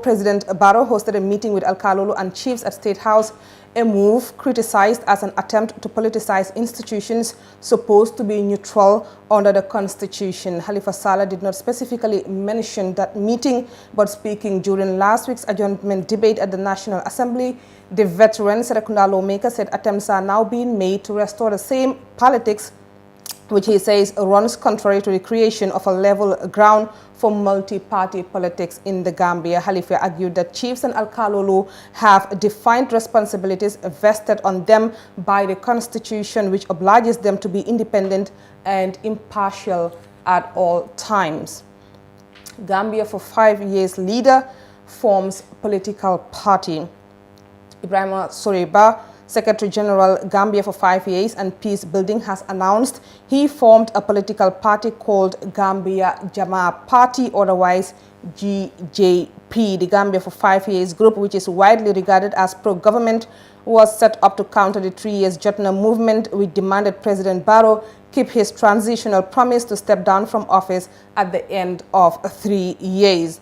President Barrow hosted a meeting with Alkalolo and chiefs at State House, a move criticized as an attempt to politicize institutions supposed to be neutral under the Constitution. Halifa Sallah did not specifically mention that meeting, but speaking during last week's adjournment debate at the National Assembly, the veteran Serekunda lawmaker said attempts are now being made to restore the same politics which he says runs contrary to the creation of a level ground for multi-party politics in the Gambia. Halifa argued that chiefs and Alkalolo have defined responsibilities vested on them by the Constitution, which obliges them to be independent and impartial at all times. Gambia for 5 years leader forms political party. Ibrahim Soreba, Secretary General Gambia for 5 years and Peace Building, has announced he formed a political party called Gambia Jama Party, otherwise GJP. The Gambia for 5 years group, which is widely regarded as pro-government, was set up to counter the 3 years Jotna movement, which demanded President Barrow keep his transitional promise to step down from office at the end of 3 years.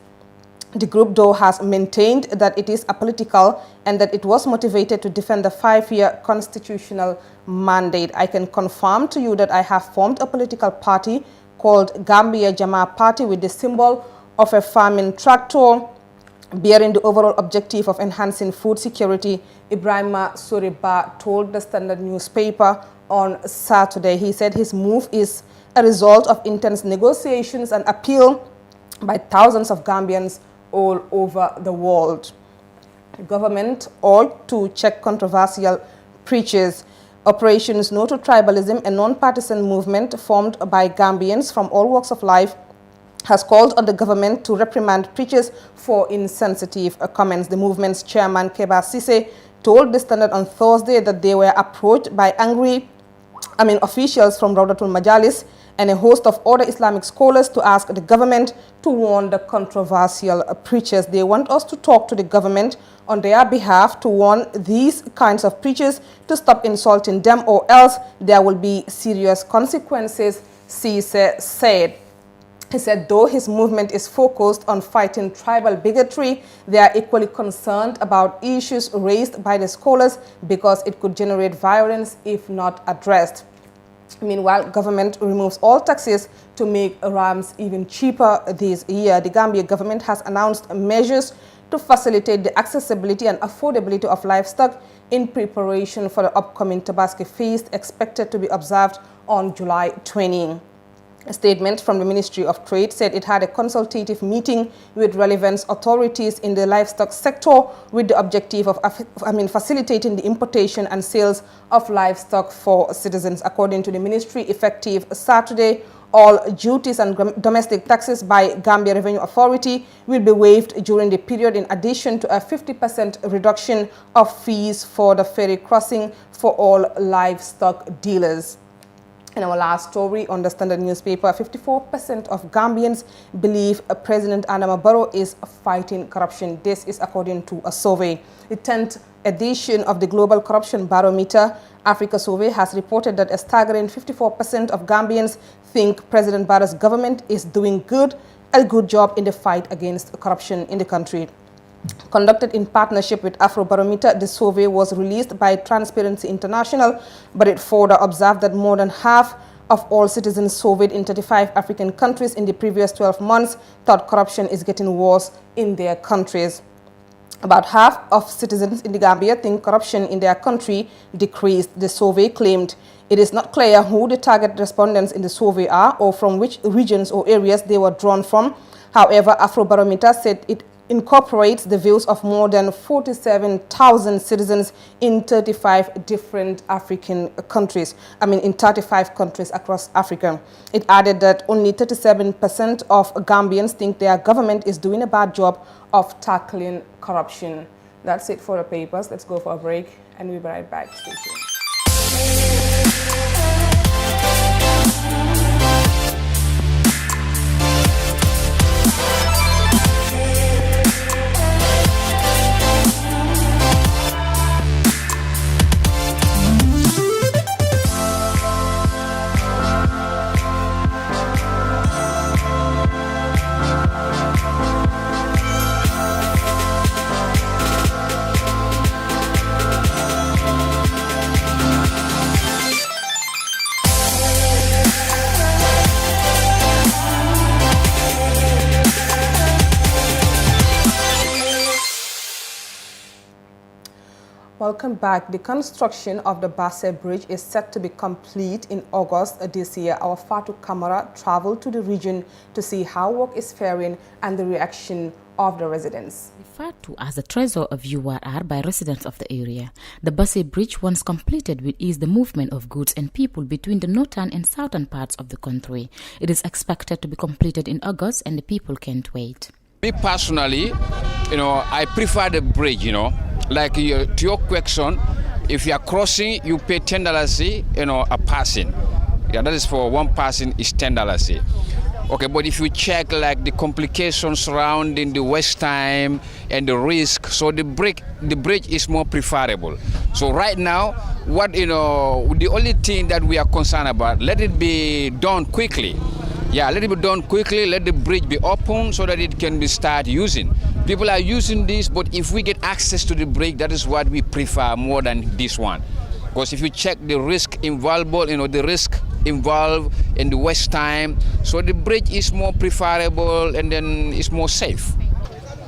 The group, though, has maintained that it is apolitical and that it was motivated to defend the 5-year constitutional mandate. I can confirm to you that I have formed a political party called Gambia Jama Party with the symbol of a farming tractor bearing the overall objective of enhancing food security, Ibrahima Soriba told the Standard newspaper on Saturday. He said his move is a result of intense negotiations and appeal by thousands of Gambians all over the world. The government ought to check controversial preachers. Operations No to Tribalism, a non-partisan movement formed by Gambians from all walks of life, has called on the government to reprimand preachers for insensitive comments. The movement's chairman, Basse, told the Standard on Thursday that they were approached by officials from Raudatul Majalis and a host of other Islamic scholars to ask the government to warn the controversial preachers. They want us to talk to the government on their behalf to warn these kinds of preachers to stop insulting them, or else there will be serious consequences, Cisse said. He said though his movement is focused on fighting tribal bigotry, they are equally concerned about issues raised by the scholars because it could generate violence if not addressed. Meanwhile, government removes all taxes to make rams even cheaper this year. The Gambia government has announced measures to facilitate the accessibility and affordability of livestock in preparation for the upcoming Tabaski feast expected to be observed on July 20. A statement from the Ministry of Trade said it had a consultative meeting with relevant authorities in the livestock sector with the objective of facilitating the importation and sales of livestock for citizens. According to the ministry, effective Saturday, all duties and domestic taxes by Gambia Revenue Authority will be waived during the period, in addition to a 50% reduction of fees for the ferry crossing for all livestock dealers. In our last story on the Standard newspaper, 54% of Gambians believe President Adama Barrow is fighting corruption. This is according to a survey. The 10th edition of the Global Corruption Barometer Africa survey has reported that a staggering 54% of Gambians think President Barrow's government is doing a good job in the fight against corruption in the country. Conducted in partnership with Afrobarometer, the survey was released by Transparency International, but it further observed that more than half of all citizens surveyed in 35 African countries in the previous 12 months thought corruption is getting worse in their countries. About half of citizens in the Gambia think corruption in their country decreased. The survey claimed it is not clear who the target respondents in the survey are or from which regions or areas they were drawn from. However, Afrobarometer said it incorporates the views of more than 47,000 citizens in 35 different African countries. In 35 countries across Africa. It added that only 37% of Gambians think their government is doing a bad job of tackling corruption. That's it for the papers. Let's go for a break and we'll be right back. Stay tuned. welcome back. The construction of the Basse Bridge is set to be complete in August this year. Our Fatou Kamara traveled to the region to see how work is faring and the reaction of the residents. Referred to as the treasure of URR by residents of the area, the Basse Bridge, once completed, will ease the movement of goods and people between the northern and southern parts of the country. It is expected to be completed in August and the people can't wait. Me personally, I prefer the bridge, Like to your question, if you are crossing, you pay $10, a passing. Yeah, that is for one person is $10. Okay, but if you check like the complications surrounding the waste time and the risk, so the bridge is more preferable. So right now, the only thing that we are concerned about, let it be done quickly. Yeah, let it be done quickly, let the bridge be open so that it can be started using. People are using this, but if we get access to the bridge, that is what we prefer more than this one. Because if you check the risk involved, the risk involved in the waste time, so the bridge is more preferable and then it's more safe.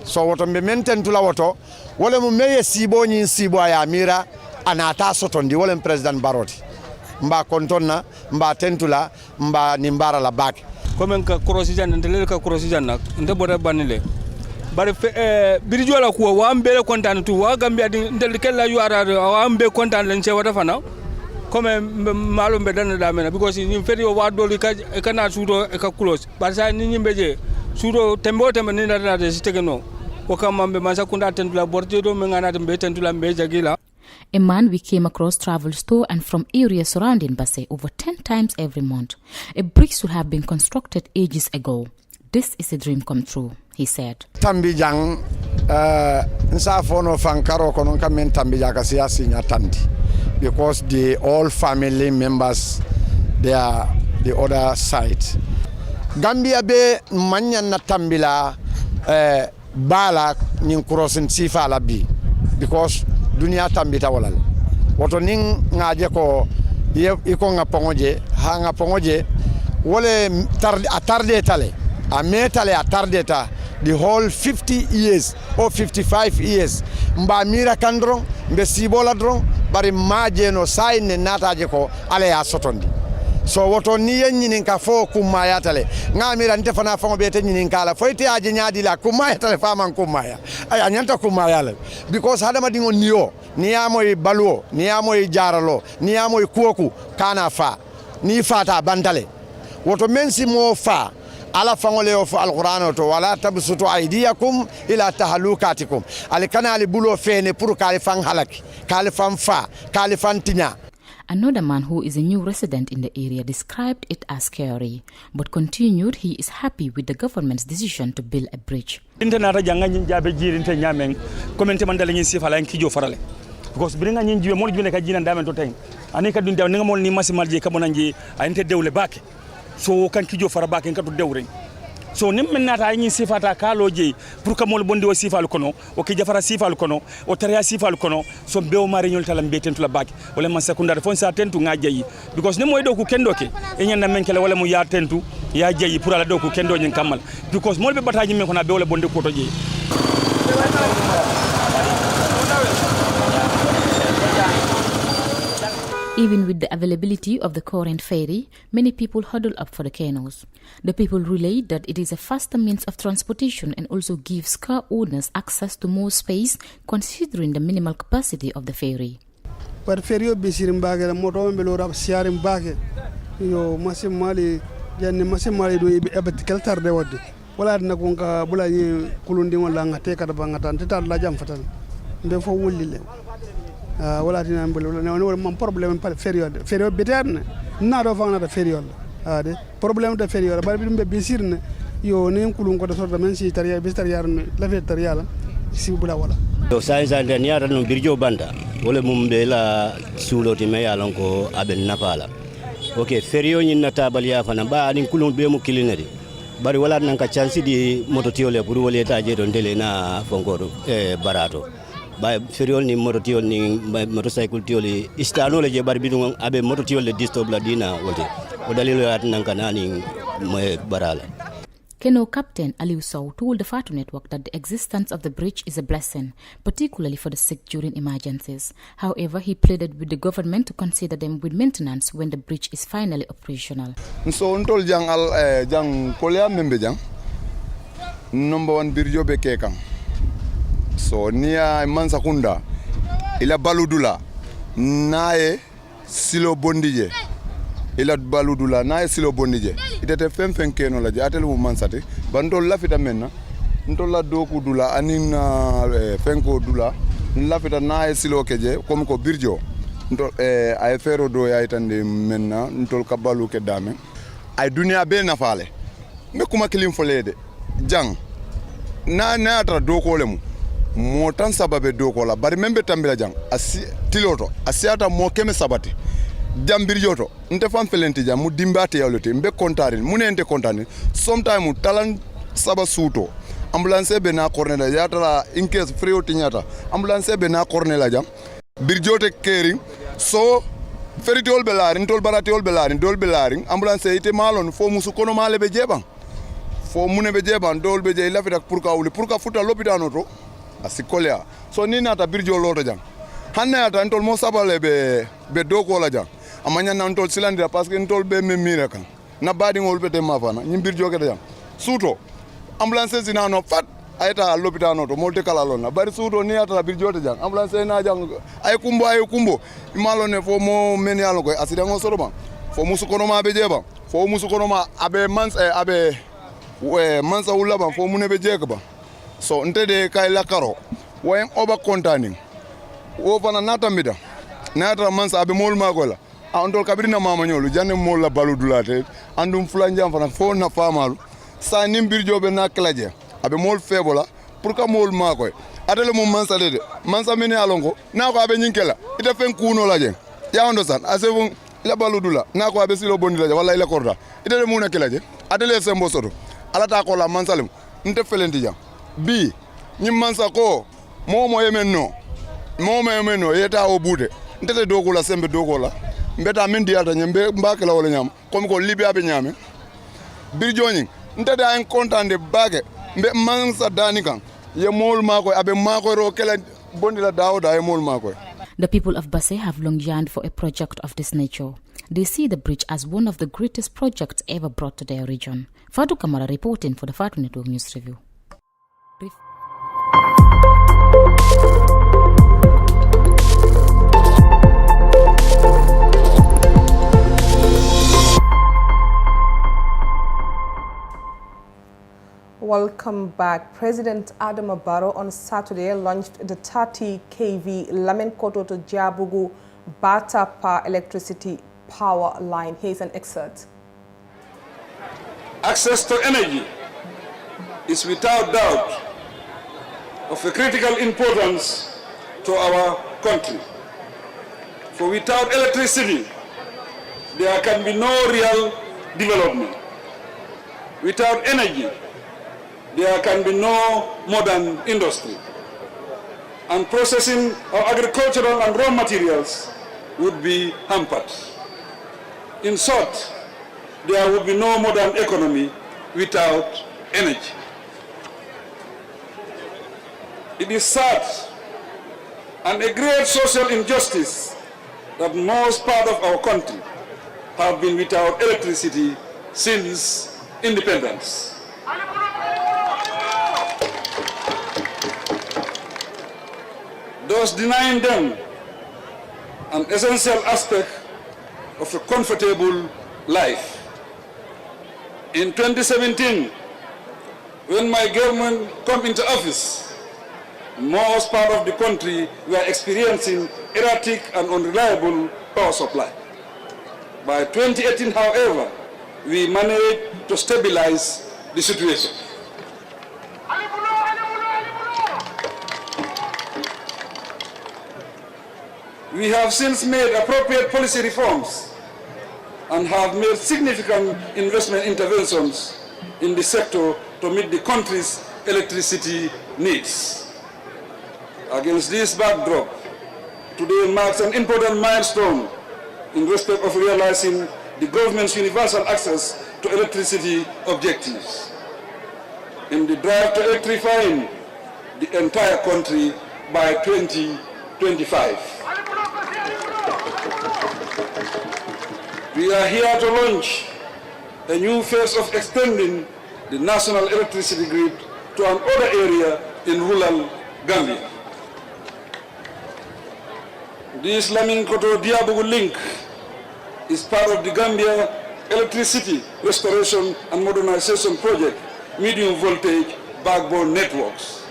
So what we maintain to la water, wale mu meye sibo nyi sibo ya mira anata sotondi wale President Baroti. Mba kontona, mba tentula, mba nimbara la baki. Comme ka korosijan ndele ka korosijan nak ndebora banile. Bari birijo la kuwa wa ambele kontan tu wa gambia ndel kella yu ara wa ambe kontan len che wata fana comme malo be dan da mena because ni feri wa doli ka kana sudo e ka close bari sa ni nyimbe je sudo tembo tembe ni na de sitegeno o kam mambe mansa kunda tentula borje do me ngana tembe tentula mbe jagila. A man we came across travels to and from areas surrounding Basse over 10 times every month. A bridge should have been constructed ages ago. This is a dream come true, he said. Tambijang nsafono fankaro kono kamen tambijaga siasi nyatandi because the all family members they are the other side. Gambia be manya na tambila bala nin crossing sifa labi because dunia tambita walal. Woto ning ngaje ko iko ngapongoje ha ngapongoje wole atarde tale a metale atardeta the whole 50 years or 55 years mba mira kandron mbe sibola dron bari maje no sayne nataje ko ale ya sotondi so woto ni yenni ka fo kumaya tale ngamira nte fana fo be te nyinin kala fo ite aje nyaadi la kumaya tale faman kumaya ay anyanta kumaya le because hadama dingo niyo niyamo e baluo niyamo e jaralo niyamo e kuoku kana fa ni fata bandale woto mensi mo fa ala fangole of alquran to wala tabsutu aydiyakum ila tahalukatikum alikana ali bulo fene pour kalifan halaki kalifan fa kalifan tinya. Another man who is a new resident in the area described it as scary, but continued he is happy with the government's decision to build a bridge. Internata janga nyin jabe jirinte nyamen kommente mandale nyin sifala en kijo farale because biringa nyin jiwe mol june ka jina ndamen to tay ani ka dunda nga mol ni masimal je kabonanji ante dewle bake so kan kijo fara bake kan to dewre so nim men nata nyin sifata kaloje pour que mol bondi o sifal kono o ki jafara sifal kono o tariya sifal kono so bew mari nyol talam betentu la bake wala man secondary fon sa tentu nga jeyi because ne moy do ku kendo ke e nyen na men kele wala mu ya tentu ya jeyi pour ala do ku kendo nyin kamal because mol be bataji men kona be wala bondi ko to jeyi. Even with the availability of the current ferry, many people huddle up for the canoes. The people relate that it is a faster means of transportation and also gives car owners access to more space considering the minimal capacity of the ferry. But ferry bisirim bage la moto mbelo rap siarim bage yo masimali janne masimali do ebetikal tarde wadde wala na ko nga bula ni kulundi wala ngate kada bangata tata la jam fatal mbe fo wulile wala tina mbelo no man problème par ferry beterne na do fanga da ferry ade problème da ferry bar bi mbe bisirne yo ne kulun ko da sorda men si tariya bistariya la fe tariya la si bula wala yo sainsa ndaniya tan birjo banda wala mum be la suloti me yalon ko aben napala okay ferry ni nata baliya fana ba ani kulun be mu kilinedi bari wala nan ka chance di mototiole pour wala ta je don dele na fonkodo barato ba feriol ni mototiol ni motorcycle tioli istano le je bari bidun abe mototiol le disturb la dina wote o dalilo at nan kana ni barala. Keno Captain Aliu Sow told the Fatu Network that the existence of the bridge is a blessing, particularly for the sick during emergencies. However, he pleaded with the government to consider them with maintenance when the bridge is finally operational. So untol jang kolya membe jang number 1 birjo be kekang. So niya mansa kunda ila baludula nae silo bondije ila baludula nae silo bondije itete fem keno la jatel mu mansate bandol lafita menna ntol la doku dula anina fenko dula lafita nae silo keje comme ko birjo ntol ay fero do ya itande menna ntol kabalu ke dame ay dunia be na fale me kuma kilim folede jang na tra doko lemu mo tan sababe doko la bari membe tambila jang asi tiloto asiata mo keme sabati jambir joto nte fam felenti jam mu dimbate yawlete mbe kontarin mu nente kontarin sometime talan saba suto ambulance be na cornela yatala in case freo tinyata ambulance be na cornela jam birjote kering so feritol belarin tol baratiol belarin dol belarin ambulance ite malon fo musu kono male be jeban fo mune be jeban dol be je lafita pour ka futa l'hôpital to asikolia so ni nata birjo loto jam hanna ata ntol mo sabale be doko la jam amanya na ntol silandira parce que ntol be memira kan na badi ngol bete mafana nyi birjo ke jam suto ambulance zina no fat ayta l'hôpital to molte kala lon bari suto ni ata birjo te jam ambulance na jam ay kumbo imalone fo mo men yalo ko asida ngo soroba fo musu kono ma be jeba fo musu kono ma abe mansa ulaba fo mune be jekba so ntede kay la karo wayen oba contani o fana nata mida nata mansa abe mol magola andol kabirina mama nyolu janne mol la baludulate andum fulanjam fana fo na famalu sa nimbir jobe na klaje abe mol febola pour ka mol makoy adele mum mansa dede mansa mini alongo na ko abe nyinkela ite fen kuno laje ya ondo san asevun la baludula na ko abe silo bondi laje wala ila korda ite de muna kelaje adele sembo soto alata ko la mansalim nte felenti jam bi nyim mansa ko momo yemeno yeta obude ntete dogola sembe dogola mbeta mindi ata nyembe mbakela wala nyam comme ko libya be nyame bir joni ntete ay contande bage mbe mansa danikan ye mol mako abe mako ro kala bondila dawda ye mol mako. The people of Basse have long yearned for a project of this nature. They see the bridge as one of the greatest projects ever brought to their region. Fatou Kamara reporting for the Fatu Network News Review. Welcome back. President Adama Barrow on Saturday launched the 30 kV Lamenkoto to Jabugu Batapa electricity power line. Here's an excerpt. Access to energy is without doubt of a critical importance to our country. For without electricity, there can be no real development. Without energy, there can be no modern industry. And processing of agricultural and raw materials would be hampered. In short, there would be no modern economy without energy. It is sad and a great social injustice that most parts of our country have been without electricity since independence. Thus denying them an essential aspect of a comfortable life. In 2017, when my government came into office, most part of the country were experiencing erratic and unreliable power supply. By 2018, however, we managed to stabilize the situation. We have since made appropriate policy reforms and have made significant investment interventions in the sector to meet the country's electricity needs. Against this backdrop, today marks an important milestone in respect of realizing the government's universal access to electricity objectives. in the drive to electrifying the entire country by 2025. We are here to launch a new phase of extending the national electricity grid to another area in rural Gambia. This Laminkoto-Diabugu link is part of the Gambia Electricity Restoration and Modernization Project medium voltage backbone networks.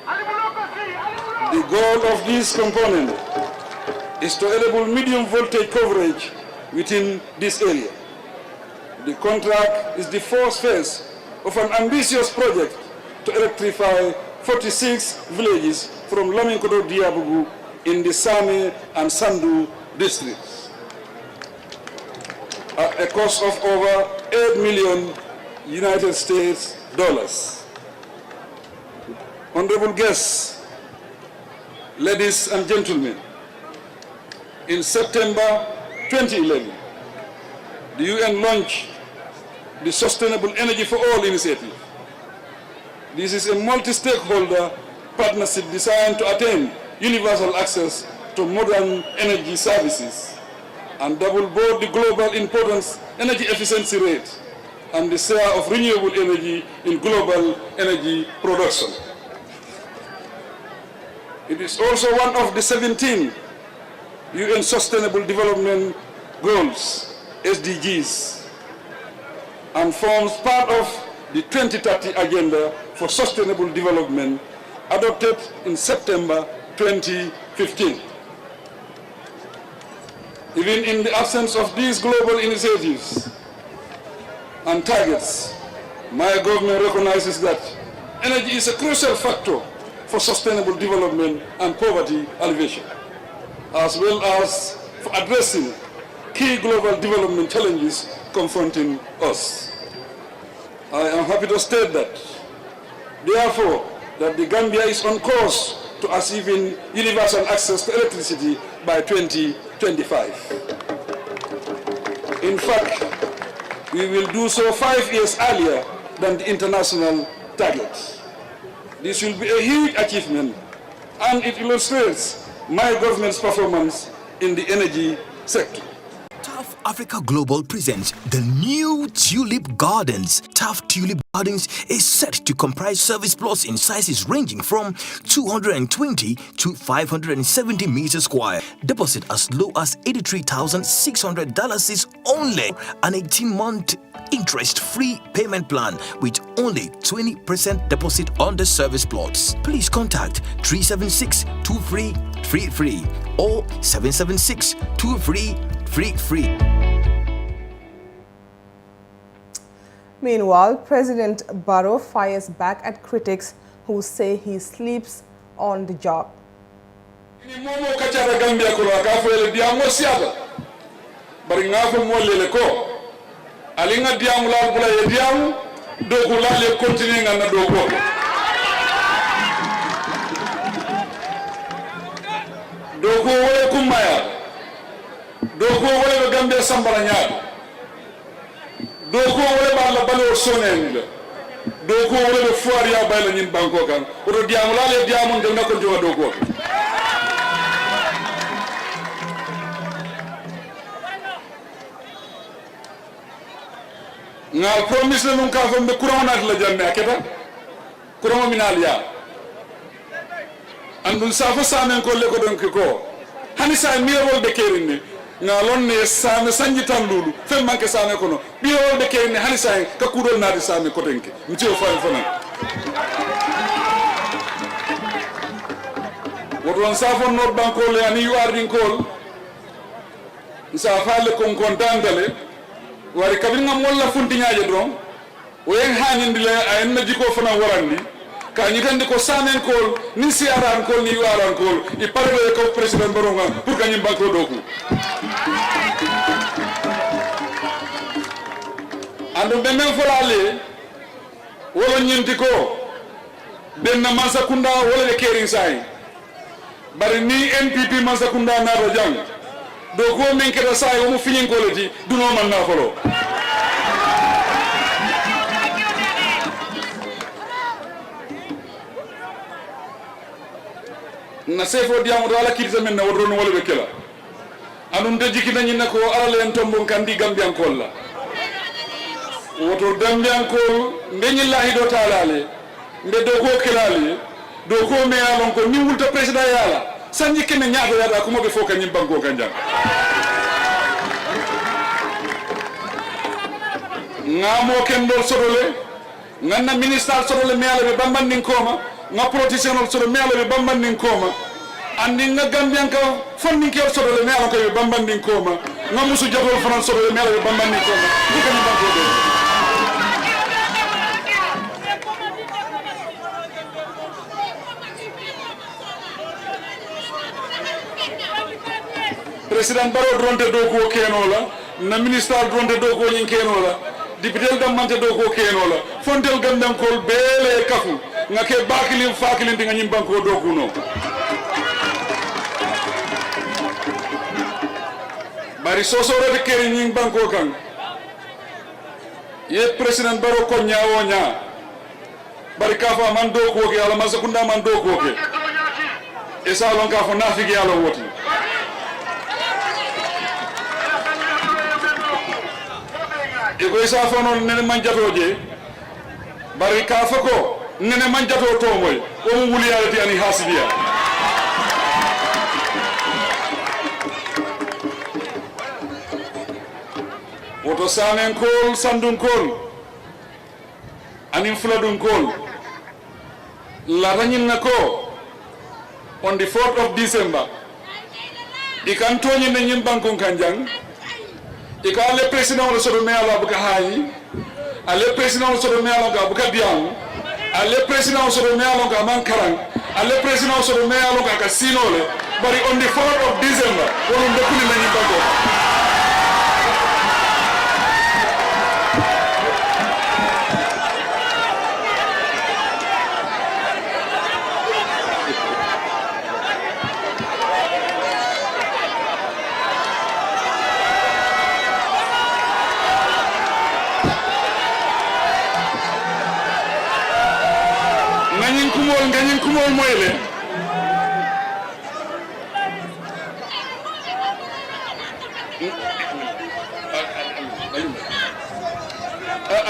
The goal of this component is to enable medium voltage coverage within this area. The contract is the first phase of an ambitious project to electrify 46 villages from Laminkoto-Diabugu in the Same and Sandu districts at a cost of over $8 million United States dollars. Honorable guests, ladies and gentlemen, in September 2011, the UN launched the Sustainable Energy for All initiative. This is a multi-stakeholder partnership designed to attain universal access to modern energy services and double both the global importance energy efficiency rate and the share of renewable energy in global energy production. It is also one of the 17 UN Sustainable Development Goals, SDGs, and forms part of the 2030 Agenda for Sustainable Development adopted in September 2015. Even in the absence of these global initiatives and targets, my government recognizes that energy is a crucial factor for sustainable development and poverty alleviation, as well as for addressing key global development challenges confronting us. I am happy to state that, therefore, that the Gambia is on course to achieving universal access to electricity by 2025. In fact, we will do so 5 years earlier than the international target. This will be a huge achievement, and it illustrates my government's performance in the energy sector. TAF Africa Global presents the new Tulip Gardens. TAF Tulip Gardens is set to comprise service plots in sizes ranging from 220 to 570 meters square. Deposit as low as $83,600 is only an 18-month interest-free payment plan with only 20% deposit on the service plots. Please contact 376-2333 or 776-2333. Meanwhile, President Barrow fires back at critics who say he sleeps on the job. Alinga diamu la bula ye diamu dogu la le continue ngana dogo dogo wole kumaya dogo wole Gambia sambara nyaado dogo wole balla balo sonenga dogo wole foire ya bayla nyin banko kan odo diamu la le diamu ngana ko jowa dogo nga promise la nunca fambe courant na la jamme aketa courant minalia andun safa samen ko le ko don ko hani sa mirol de kerinde nga lonne same sanji tan lulu fem manke same ko no biol de kerinde hani sa ka kudol na de same ko denke mtio fa fana wodon safa no banko le ani yu ardin ko safa le kon kontandale wari kabinga molla funti nyaaje dron o yen hanindi le ay na jiko fana warandi ka nyitande ko samen ko ni siaran ko ni waran ko i parle ko president boronga pour ka nyim banko doku ando be men folale wala nyinti ko benna masakunda wala le kerin sai bari ni MPP masakunda na do jang do ko men keda say o mo finin ko lati du no man na folo na sefo diamu do ala kirta men na wodro no wala be kela anum de jikina nyina ko ala en tombo kandi gambian kolla woto gambian ko ndenyi lahi do talale nde do ko kelali do ko me alon ko ni wulta president yala sanji kene nyaato yada ko mo be foka nyim banko kanjang ngamo ken dol sodole nganna minister sodole me ala be bambandin koma nga professional sodole me ala be bambandin koma andi nga gambian ka fonni ke sodole me ala ko be bambandin koma nga musu jagol fanan sodole me ala be bambandin koma dikani banko de President Barrow dronte do ko kenola na minister dronte do ko nyin kenola député dam mante do ko kenola fondel gandam kol bele kafu ngake bakilin fakilin dinga nyim banko do kuno bari soso de keri nyim banko kan ye president Barrow ko nyaawo nya bari kafa man do ko ke ala masakunda man do ko ke esa lon ka fo nafigi ala woti ego isa fono nene manjatoje bari ka fako nene manjato to moy o mu wuli yalati ani hasibiya woto sanen kol sandun kol anin fuladun kol la ranin nako on the 4th of December ikan toni ne nyim bankon kanjang ika le president o so me ala buka hayi ale president o so me ala ga buka diam ale president o so me ala ga man karang ale president o so me ala ga casino le bari on the 4th of December wonu ndekuni na nyimba ko ngagnin kumol moyle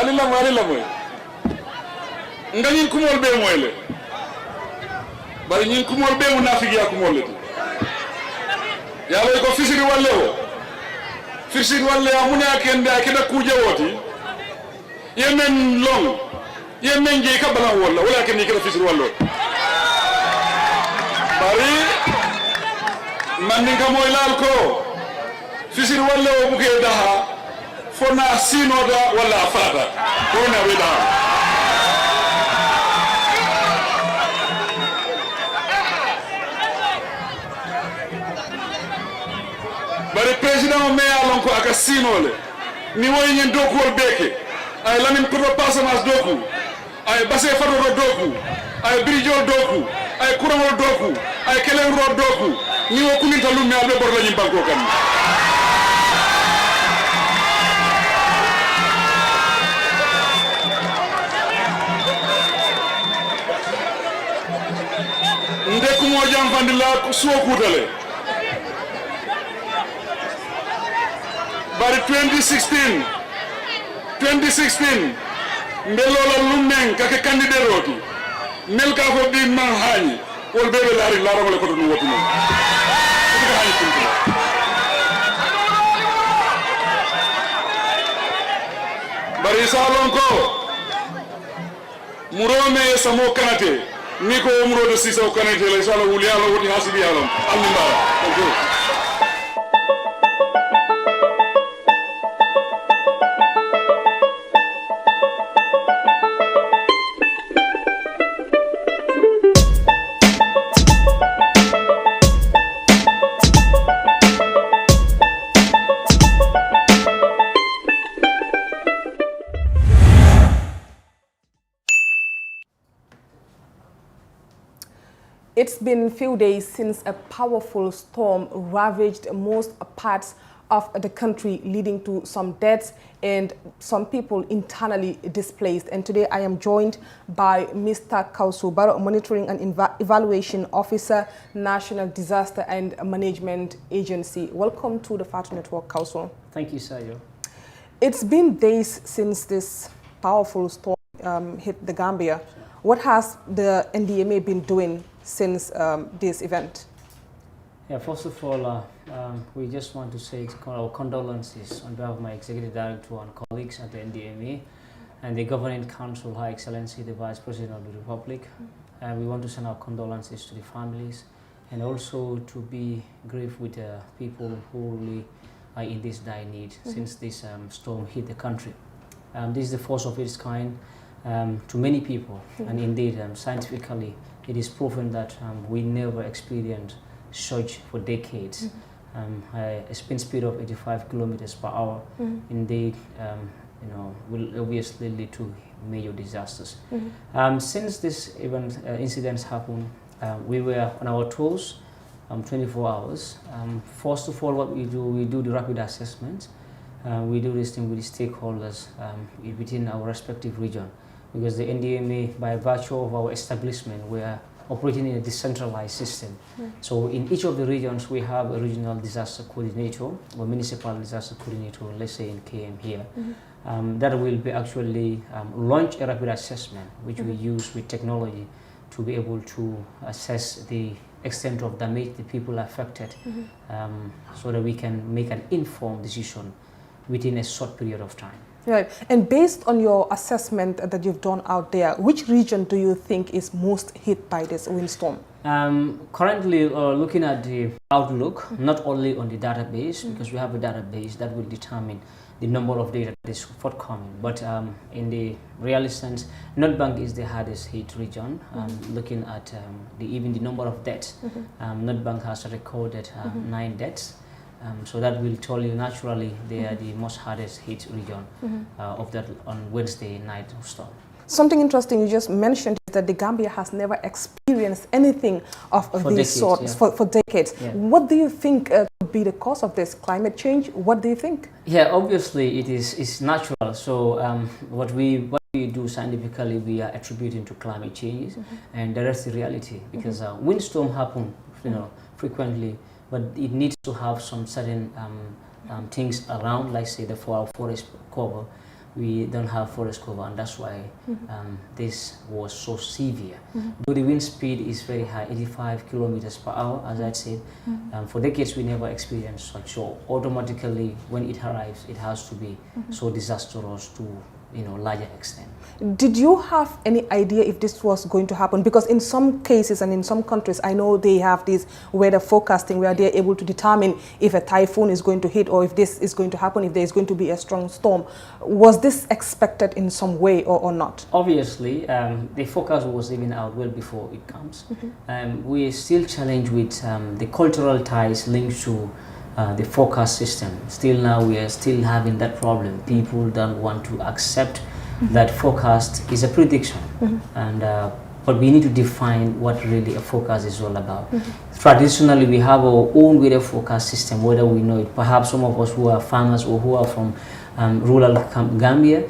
alila moy ngagnin kumol be moyle bari nyin kumol be munafiki ya kumol le ya lay ko fisiri walle amune akende akeda kuje woti yemen long yemen je ka bala wala ken ni ka fisir wallo bari man ni ka moy lal ko fisir wallo bu ke daha fona sinoda wala fata wona weda bari president me alon ko aka sinole ni woy nyen dokol beke ay lamin ko passamas doku ay Basse fado doku ay birijo doku ay kuramo doku ay kelen ro doku ni wo kuninta lummi albe bor lañu banko kan ndeku mo jam fandila ko so kutale bari 2016 mbelola lumen kake candidate roti mel ka fo bi man hani wol bebe lari la ramale ko dum wotu non ko hani kunti bari salon ko murome samo kanate ni ko muro de sisa kanate la sala wuli ala woti hasibi alam allimba ko It's been a few days since a powerful storm ravaged most parts of the country, leading to some deaths and some people internally displaced. And today I am joined by Mr. Kausu Baro, Monitoring and Evaluation Officer, National Disaster and Management Agency. Welcome to the Fatu Network, Kausu. Thank you, Sayo. It's been days since this powerful storm hit the Gambia. What has the NDMA been doing since this event? Yeah, first of all, we just want to say our condolences on behalf of my Executive Director and colleagues at the NDMA and the Governing Council, Her Excellency, the Vice President of the Republic. We want to send our condolences to the families and also to be grieved with people who really are in this dire need since this storm hit the country. This is the first of its kind to many people, and indeed, scientifically, it is proven that we never experienced such for decades. A spin speed of 85 kilometers per hour, indeed, will obviously lead to major disasters. Since this incidents happened, we were on our toes 24 hours. First of all, what we do the rapid assessment. We do this thing with the stakeholders within our respective region, because the NDMA, by virtue of our establishment, we are operating in a decentralized system. So in each of the regions, we have a regional disaster coordinator or municipal disaster coordinator, let's say in KM here, that will be actually launch a rapid assessment, which we use with technology to be able to assess the extent of damage, the people affected, so that we can make an informed decision within a short period of time. Right. And based on your assessment that you've done out there, which region do you think is most hit by this windstorm? Currently, looking at the outlook, not only on the database, because we have a database that will determine the number of data that is forthcoming, but in the real sense, North Bank is the hardest hit region. Looking at even the number of deaths, North Bank has recorded 9 deaths. So that will tell you naturally they are the most hardest hit region of that on Wednesday night storm. Something interesting you just mentioned is that the Gambia has never experienced anything of this sort for decades. Yeah. What do you think could be the cause of this? Climate change? What do you think? Yeah, obviously it's natural. So what we do scientifically, we are attributing to climate change, and that is the reality, because windstorm happen, frequently. But it needs to have some certain things around, like say for our forest cover. We don't have forest cover, and that's why this was so severe. Though the wind speed is very high, 85 kilometers per hour, as I said, for decades we never experienced such. So automatically, when it arrives, it has to be so disastrous to larger extent. Did you have any idea if this was going to happen? Because in some cases and in some countries, I know they have this weather forecasting where they're able to determine if a typhoon is going to hit or if this is going to happen, if there's going to be a strong storm. Was this expected in some way or not? Obviously, the forecast was even out well before it comes. We are still challenged with the cultural ties linked to the forecast system. Still now we are still having that problem. People don't want to accept that forecast is a prediction, and but we need to define what really a forecast is all about. Traditionally, we have our own weather forecast system, whether we know it. Perhaps some of us who are farmers or who are from rural Gambia,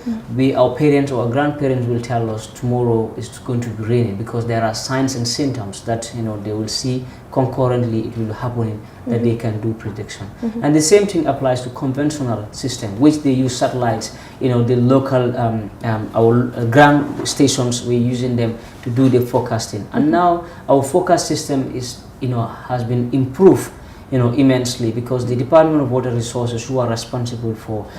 our parents or our grandparents will tell us tomorrow is going to be raining, because there are signs and symptoms that they will see concurrently it will happen, that they can do prediction. And the same thing applies to conventional system, which they use satellites, the local our ground stations, we're using them to do the forecasting. And now our forecast system is has been improved immensely, because the Department of Water Resources, who are responsible for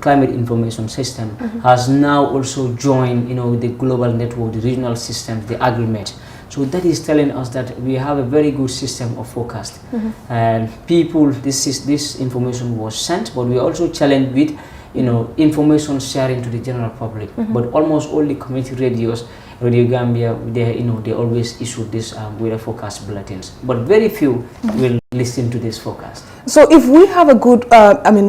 climate information system, has now also joined the global network, the regional systems, the agreement. So that is telling us that we have a very good system of forecast. And people, this information was sent, but we are also challenged with information sharing to the general public. But almost all the community radios, Radio Gambia, they always issue this weather forecast bulletins. But very few will listen to this forecast. So if we have a good,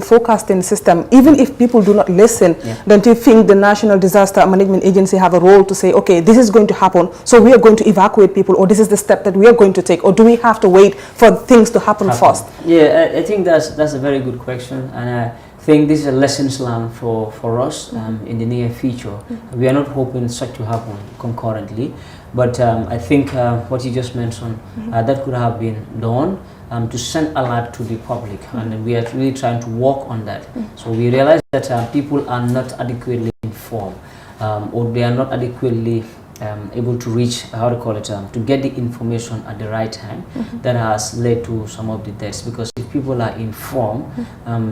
forecasting system, even if people do not listen, don't you think the National Disaster Management Agency have a role to say, okay, this is going to happen, so we are going to evacuate people, or this is the step that we are going to take, or do we have to wait for things to happen first? Yeah, I think that's a very good question, and I think this is a lessons learned for us in the near future. We are not hoping such to happen concurrently, but I think what you just mentioned, that could have been done to send alert to the public, and we are really trying to work on that. So we realize that people are not adequately informed, or they are not adequately able to reach, to get the information at the right time. That has led to some of the deaths, because if people are informed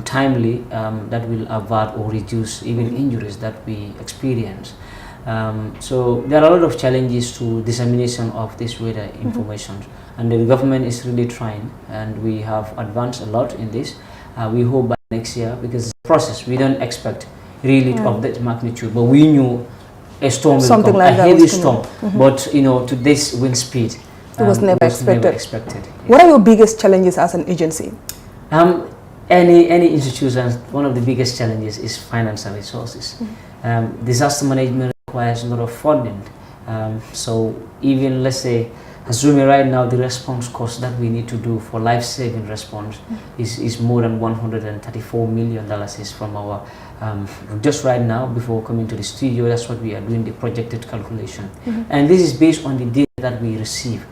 timely, that will avert or reduce even injuries that we experience. So there are a lot of challenges to dissemination of this weather information, and the government is really trying, and we have advanced a lot in this. We hope by next year, because it's a process, we don't expect really of that magnitude, but we knew a storm will come, like a heavy storm, but to this wind speed, it was never expected. Yeah. What are your biggest challenges as an agency? Any institution, one of the biggest challenges is financial resources. Disaster management requires a lot of funding. So even, let's say, assuming right now the response cost that we need to do for life-saving response is more than $134 million is from our, just right now before coming to the studio, that's what we are doing, the projected calculation. And this is based on the data that we receive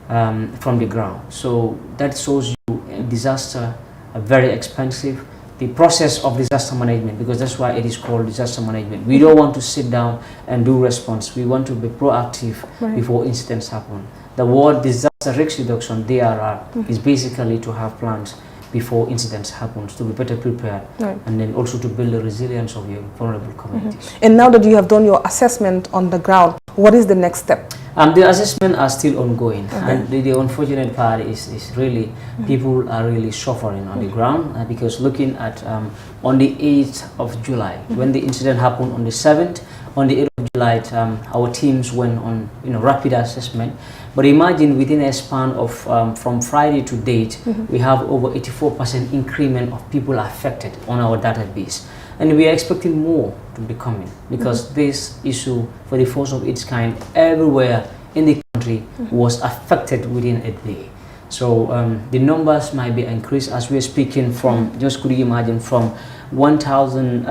from the ground. So that shows you disaster are very expensive. The process of disaster management, because that's why it is called disaster management. We don't want to sit down and do response. We want to be proactive before incidents happen. The word disaster risk reduction, DRR, is basically to have plans before incidents happen, to be better prepared, and then also to build the resilience of your vulnerable communities. And now that you have done your assessment on the ground, what is the next step? The assessment are still ongoing, and the unfortunate part is really people are really suffering on the ground, because looking at on the 8th of July, when the incident happened on the 7th, on the 8th of July, our teams went on rapid assessment. But imagine within a span of from Friday to date, we have over 84% increment of people affected on our database. And we are expecting more to be coming, because this issue, for the first of its kind, everywhere in the country was affected within a day. So the numbers might be increased as we are speaking from, just could you imagine, from 1,000,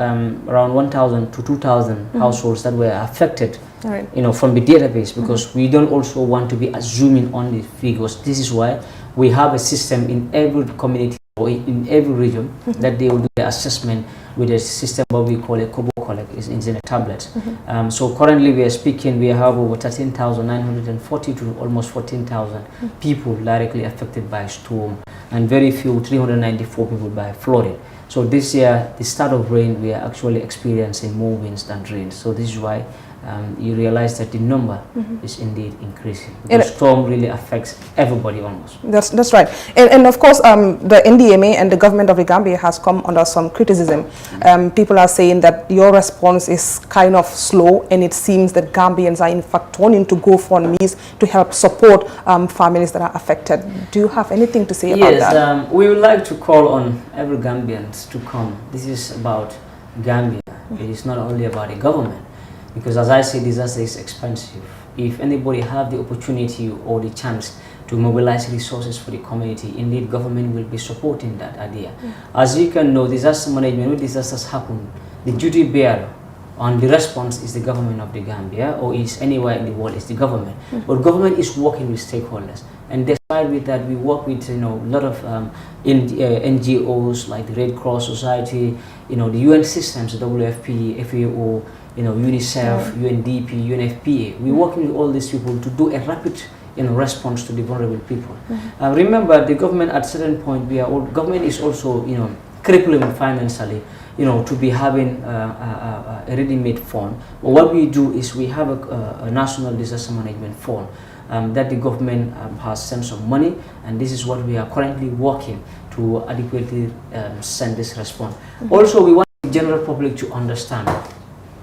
around 1,000 to 2,000 households that were affected, from the database, because we don't also want to be assuming on the figures. This is why we have a system in every community or in every region that they will do the assessment with a system what we call a Kobo Collect, is in a tablet. So currently we are speaking, we have over 13,940 to almost 14,000 people directly affected by storm, and very few, 394 people by flooding. So this year, the start of rain, we are actually experiencing more winds than rain. So this is why you realize that the number is indeed increasing. The storm really affects everybody almost. That's right. And of course, the NDMA and the government of the Gambia has come under some criticism. People are saying that your response is kind of slow, and it seems that Gambians are in fact turning to GoFundMes to help support families that are affected. Do you have anything to say about that? Yes, we would like to call on every Gambian to come. This is about Gambia. It is not only about the government. Because as I say, disaster is expensive. If anybody have the opportunity or the chance to mobilize resources for the community, indeed government will be supporting that idea. As you can know, disaster management, when disasters happen, the duty bearer on the response is the government of the Gambia, or is anywhere in the world is the government. But government is working with stakeholders. And despite with that, we work with a lot of NGOs like the Red Cross Society, the UN systems, WFP, FAO, UNICEF, UNDP, UNFPA. We're working with all these people to do a rapid response to the vulnerable people. Remember, the government at a certain point, government is also crippling financially, to be having a ready-made fund. But what we do is we have a national disaster management fund that the government has sent some money, and this is what we are currently working to adequately send this response. Also, we want to general public to understand.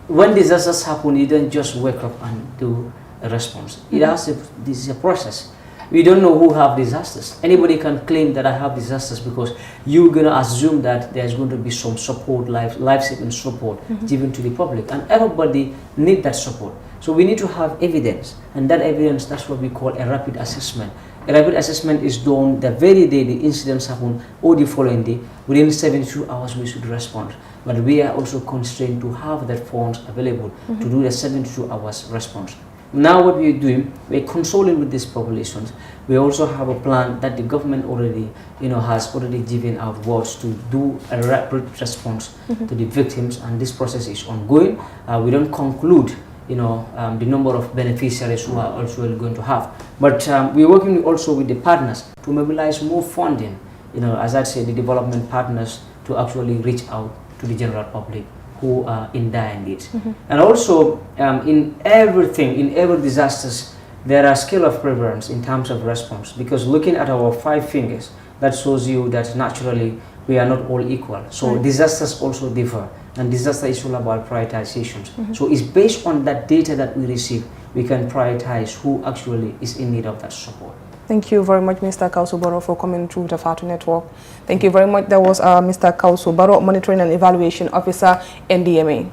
When disasters happen, you don't just wake up and do a response. This is a process. We don't know who have disasters. Anybody can claim that I have disasters because you're going to assume that there's going to be some support, life-saving support given to the public. And everybody need that support. So we need to have evidence. And that evidence, that's what we call a rapid assessment. A rapid assessment is done the very day the incidents happen or the following day. Within 72 hours, we should respond. But we are also constrained to have that funds available to do the 72 hours response. Now what we're doing, we're consulting with these populations. We also have a plan that the government already, has already given out words to do a rapid response to the victims, and this process is ongoing. We don't conclude, the number of beneficiaries who are also going to have. But we're working also with the partners to mobilize more funding, as I said, the development partners to actually reach out to the general public who are in dire need. And also, in everything, in every disasters, there are scale of prevalence in terms of response, because looking at our 5 fingers, that shows you that naturally we are not all equal. So disasters also differ, and disaster is all about prioritizations. So it's based on that data that we receive, we can prioritize who actually is in need of that support. Thank you very much, Mr. Kausu Barrow, for coming through the Fatu Network. Thank you very much. That was Mr. Kausu Barrow, Monitoring and Evaluation Officer, NDMA.